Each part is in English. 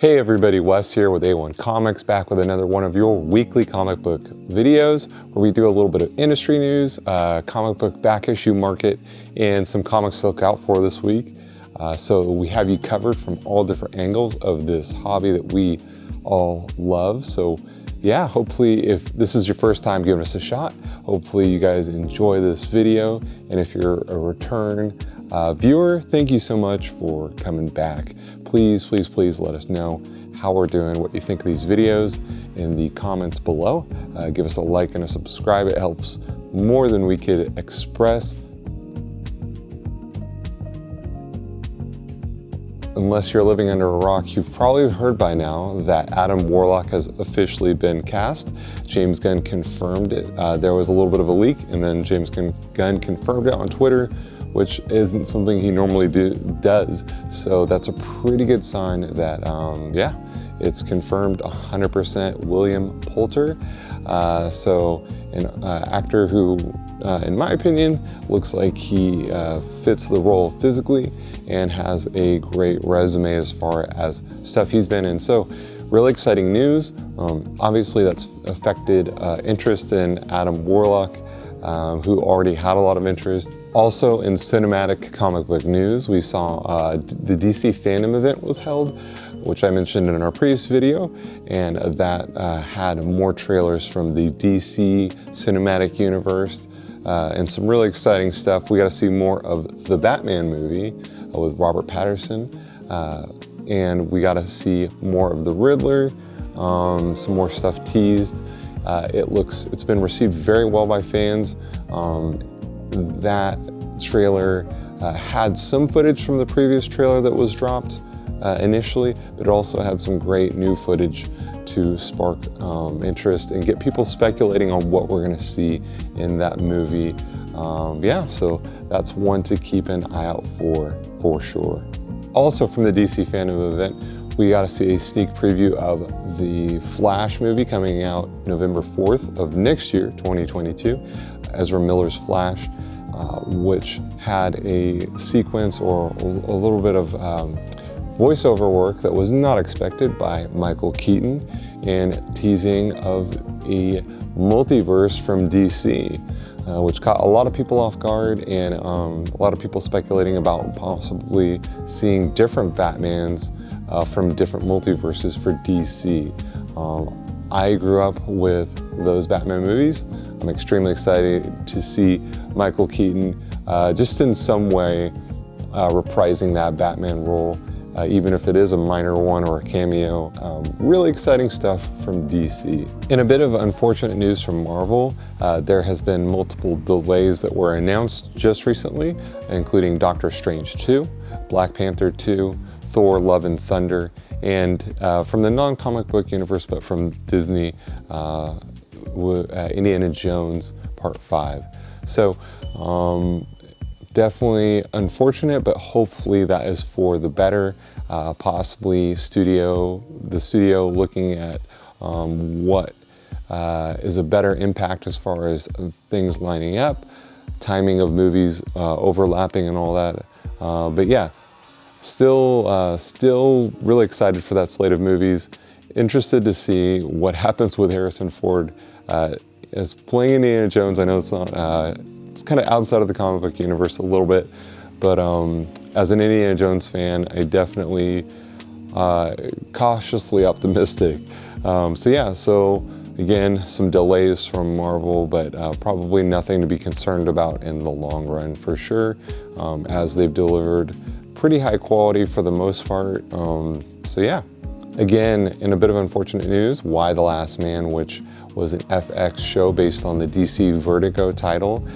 Hey everybody, Wes here with A1 Comics, back with another one of your weekly comic book videos where we do a little bit of industry news, comic book back issue market, and some comics to look out for this week. So we have you covered from all different angles of this hobby that we all love. So yeah, hopefully if this is your first time giving us a shot, hopefully you guys enjoy this video. And if you're a return viewer, thank you so much for coming back. Please let us know how we're doing, what you think of these videos in the comments below. Give us a like and a subscribe. It helps more than we could express. Unless you're living under a rock, you've probably heard by now that Adam Warlock has officially been cast. James Gunn confirmed it. There was a little bit of a leak, and then James Gunn confirmed it on Twitter, which isn't something he normally does. So that's a pretty good sign that, yeah, it's confirmed 100% William Poulter. So an actor who, in my opinion, looks like he fits the role physically and has a great resume as far as stuff he's been in. So really exciting news. Obviously that's affected interest in Adam Warlock, who already had a lot of interest. Also in cinematic comic book news, we saw the DC fandom event was held, which I mentioned in our previous video, and that had more trailers from the DC cinematic universe and some really exciting stuff. We got to see more of the Batman movie with Robert Pattinson, and we got to see more of the Riddler, some more stuff teased. It's been received very well by fans. That trailer had some footage from the previous trailer that was dropped initially, but it also had some great new footage to spark interest and get people speculating on what we're going to see in that movie. Yeah, so that's one to keep an eye out for sure. Also from the DC fandom event, we got to see a sneak preview of the Flash movie coming out November 4th of next year, 2022, Ezra Miller's Flash, which had a sequence or a little bit of voiceover work that was not expected by Michael Keaton, and teasing of a multiverse from DC, which caught a lot of people off guard, and a lot of people speculating about possibly seeing different Batmans from different multiverses for DC. I grew up with those Batman movies. I'm extremely excited to see Michael Keaton just in some way reprising that Batman role, even if it is a minor one or a cameo. Really exciting stuff from DC. In a bit of unfortunate news from Marvel, there has been multiple delays that were announced just recently, including Doctor Strange 2, Black Panther 2, Thor Love and Thunder, and from the non-comic book universe, but from Disney, Indiana Jones Part 5. So definitely unfortunate, but hopefully that is for the better. Possibly the studio looking at what is a better impact as far as things lining up, timing of movies overlapping and all that. But yeah, still really excited for that slate of movies. Interested to see what happens with Harrison Ford as playing Indiana Jones. I know it's not, it's kind of outside of the comic book universe a little bit, but as an Indiana Jones fan, I definitely cautiously optimistic. So yeah, so again, some delays from Marvel, but probably nothing to be concerned about in the long run for sure, as they've delivered pretty high quality for the most part. So yeah, again, in a bit of unfortunate news, Y: The Last Man, which was an FX show based on the DC Vertigo title,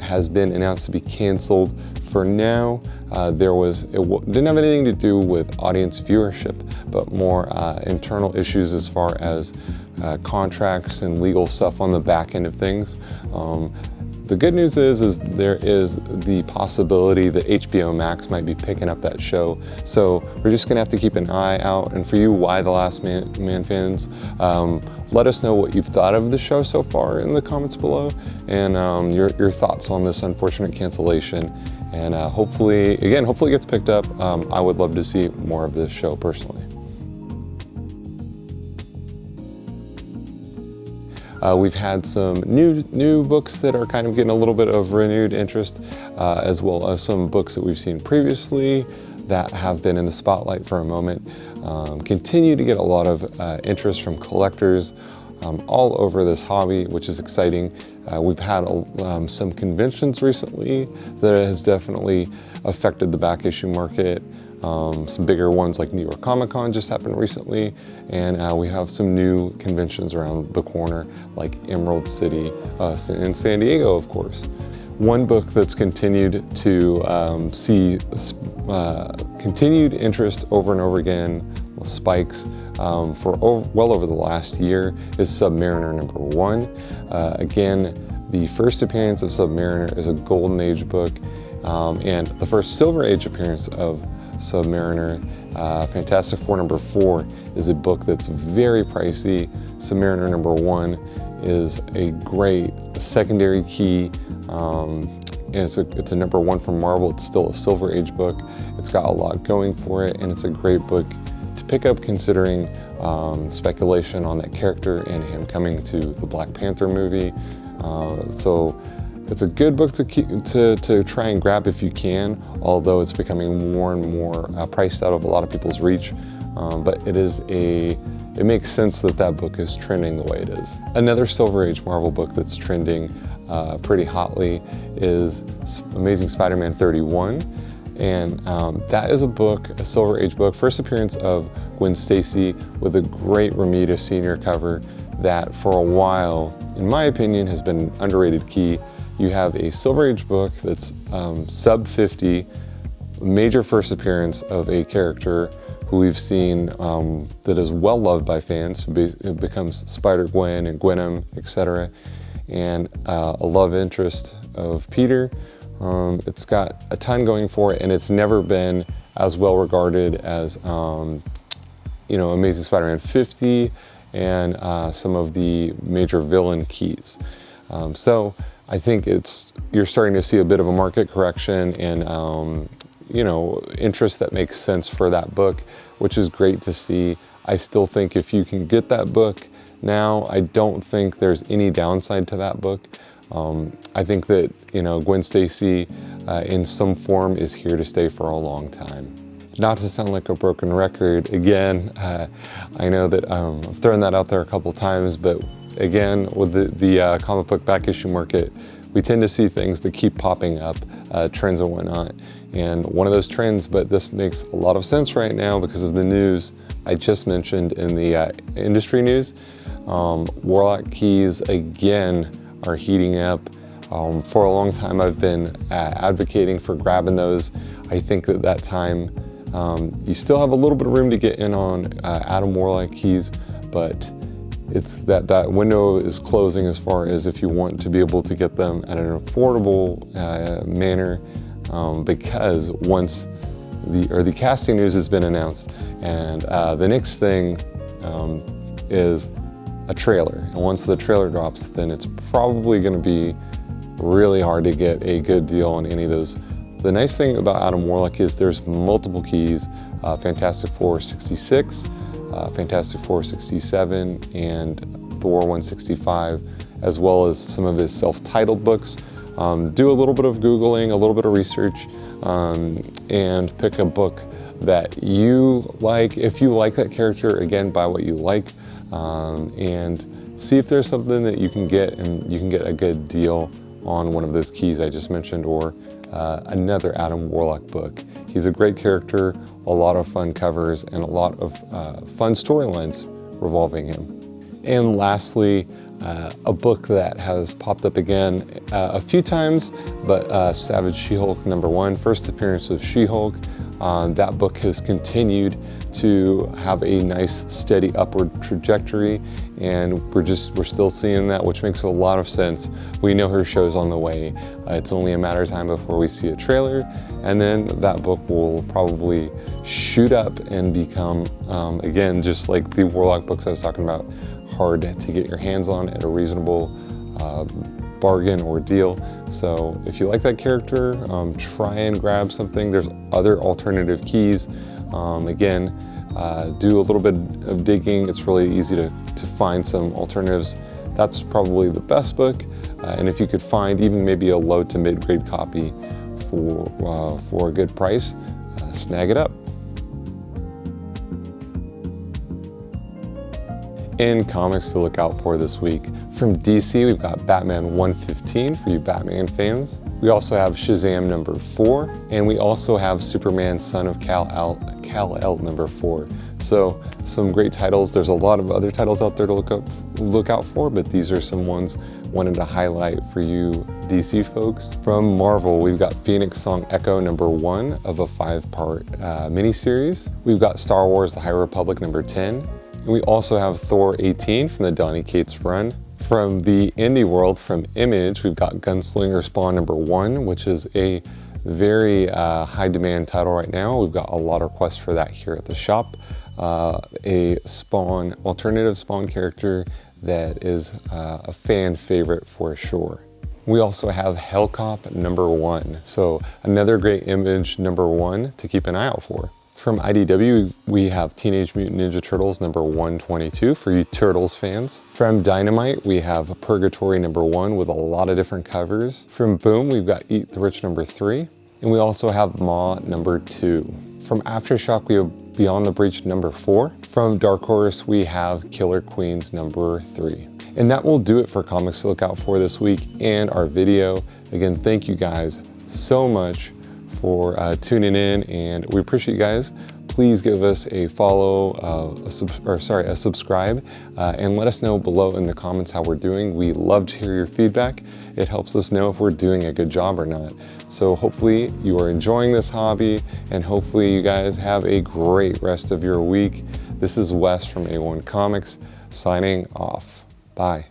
has been announced to be canceled for now. It didn't have anything to do with audience viewership, but more internal issues as far as contracts and legal stuff on the back end of things. The good news is there is the possibility that HBO Max might be picking up that show. So we're just gonna have to keep an eye out. And for you Y: The Last Man fans, let us know what you've thought of the show so far in the comments below, and your thoughts on this unfortunate cancellation. And hopefully it gets picked up. I would love to see more of this show personally. We've had some new books that are kind of getting a little bit of renewed interest, as well as some books that we've seen previously that have been in the spotlight for a moment. Continue to get a lot of interest from collectors all over this hobby, which is exciting. We've had some conventions recently that has definitely affected the back issue market. Some bigger ones like New York Comic Con just happened recently, and we have some new conventions around the corner like Emerald City in San Diego, of course. One book that's continued to see continued interest over and over again, spikes for well over the last year, is Submariner #1. Again, the first appearance of Submariner is a Golden Age book, and the first Silver Age appearance of Submariner, Fantastic Four #4, is a book that's very pricey. Submariner #1 is a great secondary key. And it's a #1 from Marvel. It's still a Silver Age book. It's got a lot going for it, and it's a great book to pick up considering speculation on that character and him coming to the Black Panther movie. So it's a good book to try and grab if you can, although it's becoming more and more priced out of a lot of people's reach. But it makes sense that book is trending the way it is. Another Silver Age Marvel book that's trending pretty hotly is Amazing Spider-Man 31. And that is a Silver Age book, first appearance of Gwen Stacy, with a great Romita Sr. cover that for a while, in my opinion, has been an underrated key. You have a Silver Age book that's sub 50, major first appearance of a character who we've seen that is well loved by fans, who becomes Spider-Gwen and Gwenom, etc., and a love interest of Peter. It's got a ton going for it, and it's never been as well regarded as Amazing Spider-Man 50 and some of the major villain keys. So I think you're starting to see a bit of a market correction and interest that makes sense for that book, which is great to see. I still think if you can get that book now, I don't think there's any downside to that book. I think that Gwen Stacy in some form is here to stay for a long time. Not to sound like a broken record again, I know that I've thrown that out there a couple times, but again, with the comic book back issue market, we tend to see things that keep popping up, trends and whatnot. And one of those trends, but this makes a lot of sense right now because of the news I just mentioned in the industry news. Warlock keys again are heating up. For a long time I've been advocating for grabbing those. I think that time you still have a little bit of room to get in on Adam Warlock keys, but it's that window is closing as far as if you want to be able to get them at an affordable manner, because once the casting news has been announced, and the next thing is a trailer. And once the trailer drops, then it's probably going to be really hard to get a good deal on any of those. The nice thing about Adam Warlock is there's multiple keys, Fantastic Four 66, Fantastic Four 67, and Thor 165, as well as some of his self-titled books. Do a little bit of Googling, a little bit of research, and pick a book that you like. If you like that character, again, buy what you like, and see if there's something that you can get, and you can get a good deal on one of those keys I just mentioned, or another Adam Warlock book. He's a great character, a lot of fun covers, and a lot of fun storylines revolving him. And lastly, a book that has popped up again a few times, but Savage She-Hulk #1, first appearance of She-Hulk. That book has continued to have a nice steady upward trajectory, and we're still seeing that, which makes a lot of sense. We know her show's on the way. It's only a matter of time before we see a trailer, and then that book will probably shoot up and become, again, just like the Warlock books I was talking about, hard to get your hands on at a reasonable bargain or deal. So if you like that character, try and grab something. There's other alternative keys. Again, do a little bit of digging. It's really easy to find some alternatives that's probably the best book. And if you could find even maybe a low to mid-grade copy for a good price, snag it up. In comics to look out for this week, from DC, we've got Batman 115 for you Batman fans. We also have Shazam number 4, and we also have Superman Son of Kal-El number 4. So some great titles. There's a lot of other titles out there to look out for, but these are some ones wanted to highlight for you DC folks. From Marvel, we've got Phoenix Song Echo number 1 of a 5-part miniseries. We've got Star Wars The High Republic number 10. And we also have Thor 18 from the Donny Cates run. From the indie world, from Image, we've got Gunslinger Spawn number 1, which is a very high demand title right now. We've got a lot of requests for that here at the shop. A Spawn, alternative Spawn character that is a fan favorite for sure. We also have Hellcop number 1. So another great Image number 1 to keep an eye out for. From IDW, we have Teenage Mutant Ninja Turtles number 122 for you Turtles fans. From Dynamite, we have Purgatory number 1 with a lot of different covers. From Boom, we've got Eat the Rich number 3. And we also have Maw number 2. From Aftershock, we have Beyond the Breach number 4. From Dark Horse, we have Killer Queens number 3. And that will do it for comics to look out for this week and our video. Again, thank you guys so much for tuning in, and we appreciate you guys. Please give us a follow, a subscribe, and let us know below in the comments how we're doing. We love to hear your feedback. It helps us know if we're doing a good job or not. So hopefully you are enjoying this hobby, and hopefully you guys have a great rest of your week. This is Wes from A1 Comics, signing off. Bye.